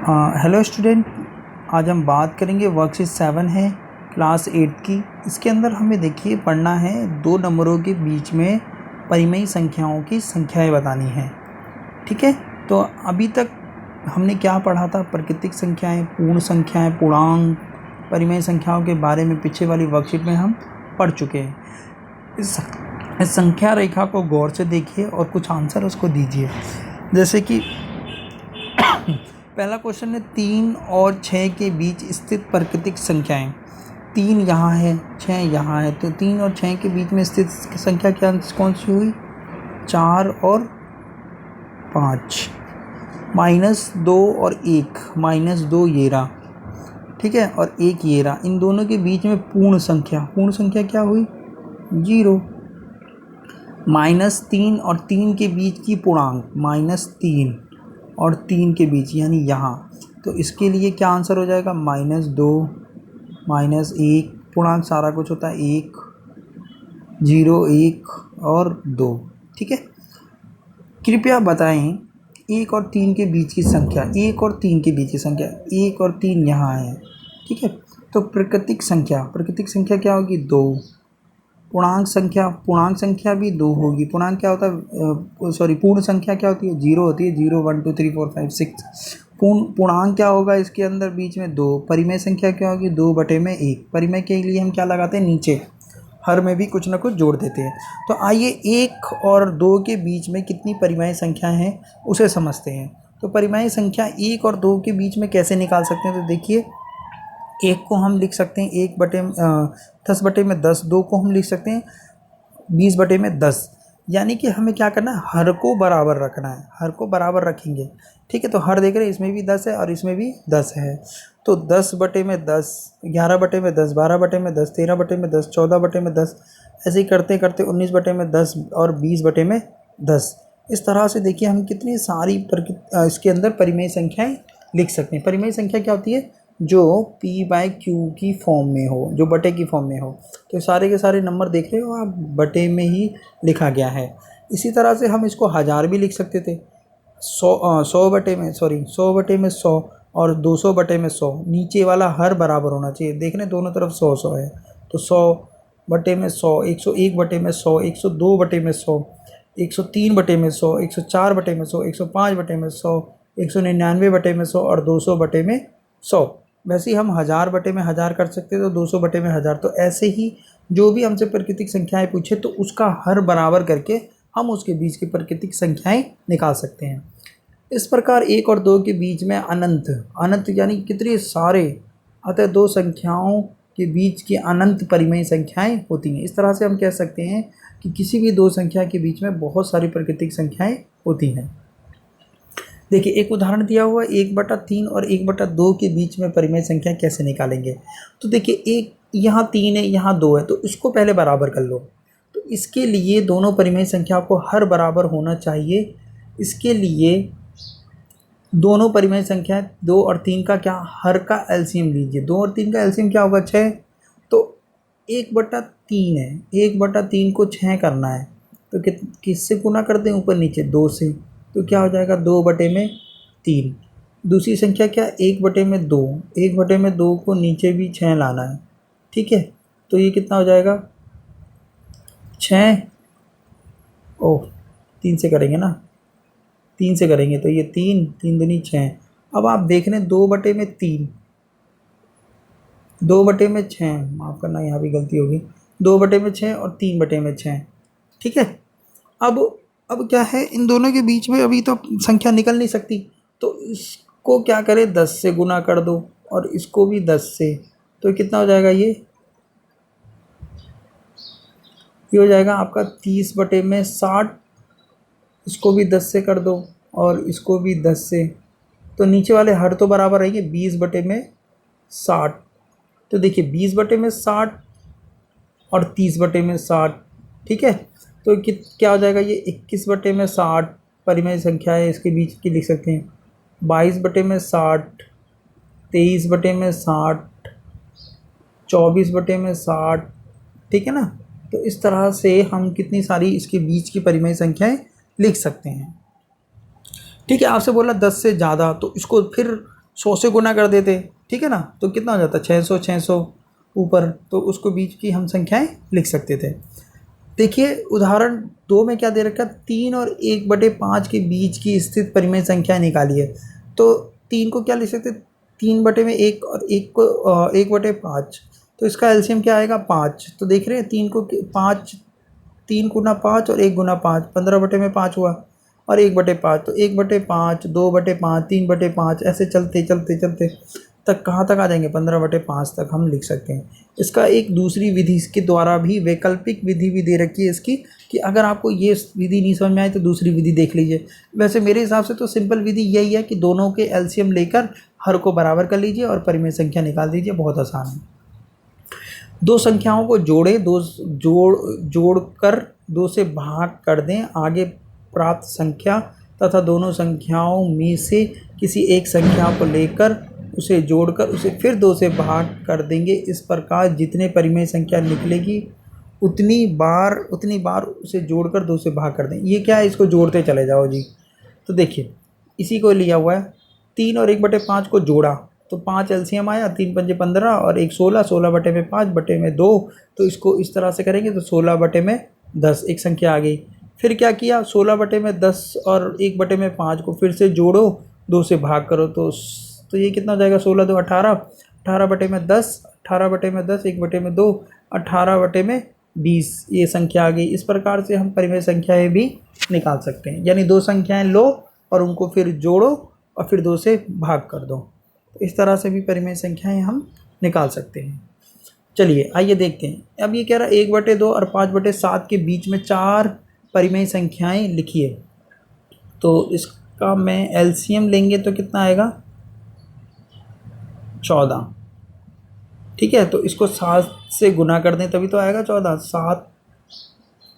Hello student, आज हम बात करेंगे वर्कशीट 7 है क्लास 8 की। इसके अंदर हमें देखिए पढ़ना है दो नंबरों के बीच में परिमेय संख्याओं की संख्याएं बतानी है। ठीक है, तो अभी तक हमने क्या पढ़ा था? प्राकृतिक संख्याएं, पूर्ण संख्याएं, पूर्णांक, परिमेय संख्याओं के बारे में पिछले वाली वर्कशीट में हम पढ़ चुके हैं। इस संख्या रेखा को गौर से देखिए और कुछ आंसर उसको दीजिए। जैसे कि पहला क्वेश्चन है 3 और 6 के बीच स्थित प्राकृतिक संख्याएं। 3 यहाँ है, 6 यहाँ है, तो 3 और 6 के बीच में स्थित संख्या क्या कौन सी हुई? 4 और 5, -2 और 1, -2 ये रहा, ठीक है, और 1 ये रहा। इन दोनों के बीच में पूर्ण संख्या क्या हुई? 0। -3 और 3 के बीच की पूर्णांक, -3 और 3 के बीच यानी यहाँ, तो इसके लिए क्या आंसर हो जाएगा? -2, -1, पूर्णांक सारा कुछ होता है 1, 0, 1 और 2। ठीक है, कृपया बताएं 1 और 3 के बीच की संख्या। 1 और 3 के बीच की संख्या, 1 और 3 यहाँ है, ठीक है, तो प्राकृतिक संख्या क्या होगी? 2। पूर्णांक संख्या भी 2 होगी। पूर्णांक क्या होता है? पूर्ण संख्या क्या होती है? 0 होती है। 0, 1, 2, 3, 4, 5, 6। पूर्णांक क्या होगा इसके अंदर बीच में? 2। परिमेय संख्या क्या होगी? 2/1। परिमेय के लिए हम क्या लगाते हैं? नीचे हर में भी कुछ ना कुछ जोड़ देते हैं। तो आइए 1 और 2 के बीच में कितनी परिमेय संख्याएं हैं उसे समझते हैं। तो परिमेय संख्या 1 और 2 के बीच में कैसे निकाल सकते हैं? तो देखिए, 1 को हम लिख सकते हैं 10/10, 2 को हम लिख सकते हैं 20/10। यानी कि हमें क्या करना है? हर को बराबर रखना है, हर को बराबर रखेंगे। ठीक है, तो हर देख रहे हैं, इसमें भी 10 है और इसमें भी 10 है, तो 10/10, 11/10, 12/10, 13/10, 14/10, ऐसे ही करते करते 19/10 और 20/10। इस तरह से देखिए हम कितनी सारी इसके अंदर परिमेय संख्याएं लिख सकते हैं। परिमेय संख्या क्या होती है? जो P/Q की फॉर्म में हो, जो बटे की फॉर्म में हो। तो सारे के सारे नंबर देख रहे हो आप, बटे में ही लिखा गया है। इसी तरह से हम इसको 1000 भी लिख सकते थे। 100/100 और 200/100। नीचे वाला हर बराबर होना चाहिए। देख रहे दोनों तरफ 100 है, तो 100/100, 101/100, 102/100, 103/100, 104/100, 105/100, 199/100 और 200/100। वैसे ही हम 1000/1000 कर सकते हैं, तो 200/1000। तो ऐसे ही जो भी हमसे प्राकृतिक संख्याएं पूछे तो उसका हर बराबर करके हम उसके बीच की प्राकृतिक संख्याएं निकाल सकते हैं। इस प्रकार 1 और 2 के बीच में अनंत यानी कितने सारे, अतः दो संख्याओं के बीच की अनंत परिमेय संख्याएं होती हैं। इस तरह से हम कह सकते हैं कि किसी भी दो संख्या के बीच में बहुत सारी प्राकृतिक संख्याएं होती हैं। देखिए, एक उदाहरण दिया हुआ 1/3 और 1/2 के बीच में परिमेय संख्या कैसे निकालेंगे। तो देखिए, एक यहाँ 3 है, यहाँ 2 है, तो इसको पहले बराबर कर लो। तो इसके लिए दोनों परिमेय संख्या को हर बराबर होना चाहिए। इसके लिए दोनों परिमेय संख्या 2 और 3 का क्या हर का एलसीएम लीजिए। 2 और 3 का एलसीएम क्या होगा? 6। तो 1/3 है, 1/3 को 6 करना है, तो किससे गुना कर दें? ऊपर नीचे 2 से, तो क्या हो जाएगा? 2/3। दूसरी संख्या क्या? 1/2। 1/2 को नीचे भी 6 लाना है, ठीक है, तो ये कितना हो जाएगा? 6। ओह, 3 से करेंगे ना, 3 से करेंगे तो ये 3, 3 दूनी 6। अब आप देख रहे हैं 2/3, 2/6, माफ़ करना यहाँ भी गलती होगी, 2/6 और 3/6। ठीक है, अब क्या है, इन दोनों के बीच में अभी तो संख्या निकल नहीं सकती, तो इसको क्या करें? 10 से गुना कर दो और इसको भी 10 से, तो कितना हो जाएगा? ये हो जाएगा आपका 30/60। इसको भी 10 से कर दो और इसको भी 10 से, तो नीचे वाले हर तो बराबर रहेंगे। 20/60, तो देखिए 20/60 और 30/60, ठीक है, तो क्या हो जाएगा? ये 21/60 परिमेय संख्या है, इसके बीच की लिख सकते हैं। 22/60, 23/60, 24/60, ठीक है ना। तो इस तरह से हम कितनी सारी इसके बीच की परिमेय संख्याएं लिख सकते हैं। ठीक है, आपसे बोला 10 से ज़्यादा, तो इसको फिर 100 से गुना कर देते, ठीक है ना, तो कितना हो जाता 600 600 ऊपर, तो उसको बीच की हम संख्याएं लिख सकते थे। देखिए उदाहरण 2 में क्या दे रखा है, 3 और 1/5 के बीच की स्थित परिमेय संख्या निकाली है। तो 3 को क्या लिख सकते, 3/1 और 1 को 1/5, तो इसका एलसीएम क्या आएगा 5। तो देख रहे हैं 3 को 5, 3 गुना 5 और 1 गुना 5, 15/5 हुआ, और 1/5, तो 1/5, 2/5, 3/5, ऐसे चलते चलते चलते तक कहाँ तक आ जाएंगे, 15/5 तक हम लिख सकते हैं। इसका एक दूसरी विधि के द्वारा भी, वैकल्पिक विधि भी दे रखी है इसकी, कि अगर आपको ये विधि नहीं समझ में आए तो दूसरी विधि देख लीजिए। वैसे मेरे हिसाब से तो सिंपल विधि यही है कि दोनों के एलसीएम लेकर हर को बराबर कर लीजिए और परिमेय संख्या निकाल दीजिए, बहुत आसान है। दो संख्याओं को जोड़ें, जोड़कर 2 से भाग कर दें, आगे प्राप्त संख्या तथा दोनों संख्याओं में से किसी एक संख्या को लेकर उसे जोड़कर उसे फिर 2 से भाग कर देंगे। इस प्रकार जितने परिमेय संख्या निकलेगी उतनी बार उसे जोड़कर 2 से भाग कर दें। ये क्या है, इसको जोड़ते चले जाओ जी। तो देखिए इसी को लिया हुआ है, 3 और 1/5 को जोड़ा तो 5 एलसीएम आया, 3 पंजे 15 और 1 16, 16/5/2, तो इसको इस तरह से करेंगे तो 16/10 एक संख्या आ गई। फिर क्या किया, 16/10 और 1/5 को फिर से जोड़ो, 2 से भाग करो, तो ये कितना हो जाएगा, 16 2 18, 18/10, 18/10 1/2, 18/20, ये संख्या आ गई। इस प्रकार से हम परिमेय संख्याएं भी निकाल सकते हैं, यानी 2 संख्याएं लो और उनको फिर जोड़ो और फिर 2 से भाग कर दो। तो इस तरह से भी परिमेय संख्याएं हम निकाल सकते हैं। चलिए आइए देखते हैं। अब ये कह रहा है 1/2 और 5/7 के बीच में 4 परिमेय संख्याएं लिखिए। तो इसका मैं एलसीएम लेंगे तो कितना आएगा, 14, ठीक है। तो इसको 7 से गुना कर दें तभी तो आएगा 14, 7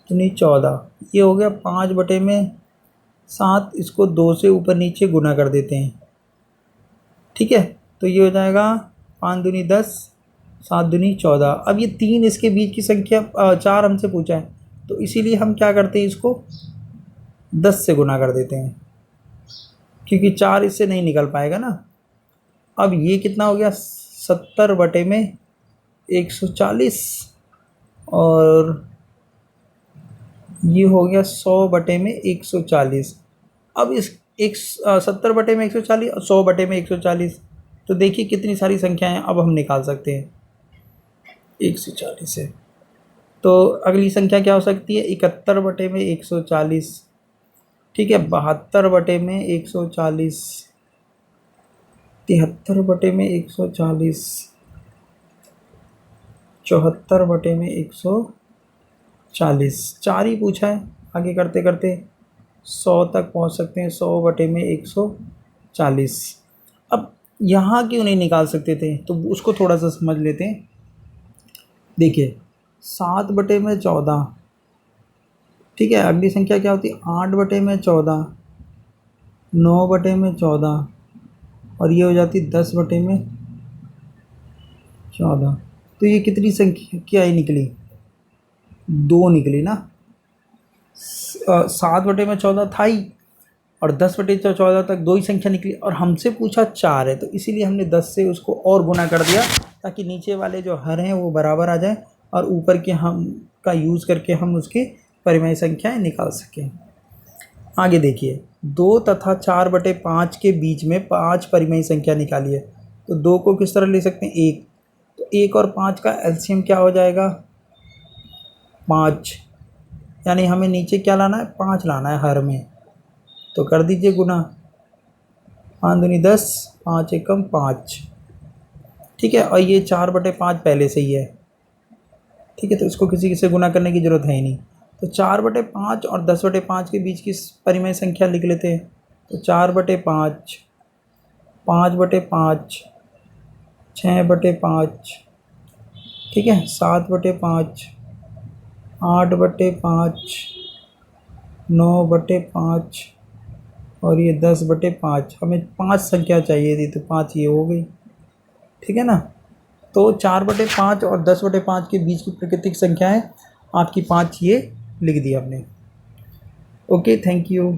दूनी 14, ये हो गया 5/7, इसको 2 से ऊपर नीचे गुना कर देते हैं, ठीक है। तो ये हो जाएगा 5 दूनी 10, 7 दूनी 14। अब ये 3 इसके बीच की संख्या 4 हमसे पूछा है, तो इसीलिए हम क्या करते हैं, इसको 10 से गुना कर देते हैं, क्योंकि 4 इससे नहीं निकल पाएगा ना। अब ये कितना हो गया, 70/140 और ये हो गया 100/140। अब इस 70/140 और 100/140, तो देखिए कितनी सारी संख्याएं अब हम निकाल सकते हैं 140 से। तो अगली संख्या क्या हो सकती है, 71/140, ठीक है, 72/140, 73/140, 74/140, 4 ही पूछा है। आगे करते करते 100 तक पहुंच सकते हैं, 100/140। अब यहाँ क्यों नहीं निकाल सकते थे, तो उसको थोड़ा सा समझ लेते हैं। देखिए 7/14, ठीक है, अगली संख्या क्या होती है, 8/14, 9/14, और ये हो जाती 10/14। तो ये कितनी संख्या क्या ही निकली, 2 निकली ना। 7/14 था ही, और 10/14 तक 2 ही संख्या निकली, और हमसे पूछा 4 है, तो इसीलिए हमने 10 से उसको और गुना कर दिया, ताकि नीचे वाले जो हर हैं वो बराबर आ जाए और ऊपर के हम का यूज़ करके हम उसकी परिमेय संख्याएं निकाल सकें। आगे देखिए, 2 तथा 4/5 के बीच में 5 परिमेय संख्या निकाली है। तो 2 को किस तरह ले सकते हैं, 1, तो 1 और 5 का एलसीएम क्या हो जाएगा, 5, यानी हमें नीचे क्या लाना है, 5 लाना है हर में। तो कर दीजिए गुना, 5 दूनी 10, 5 एकम 5, ठीक है। और ये 4/5 पहले से ही है, ठीक है, तो इसको किसी से गुना करने की ज़रूरत है ही नहीं। तो 4/5 और 10/5 के बीच की परिमेय संख्या लिख लेते हैं। तो 4/5, 5/5, 6/5, ठीक है, 7/5, 8/5, 9/5 और ये 10/5। हमें 5 संख्या चाहिए थी, तो 5 ये हो गई, ठीक है ना। तो 4/5 और 10/5 के बीच की प्राकृतिक संख्याएं आपकी 5 ये लिख दी आपने। Okay, thank you.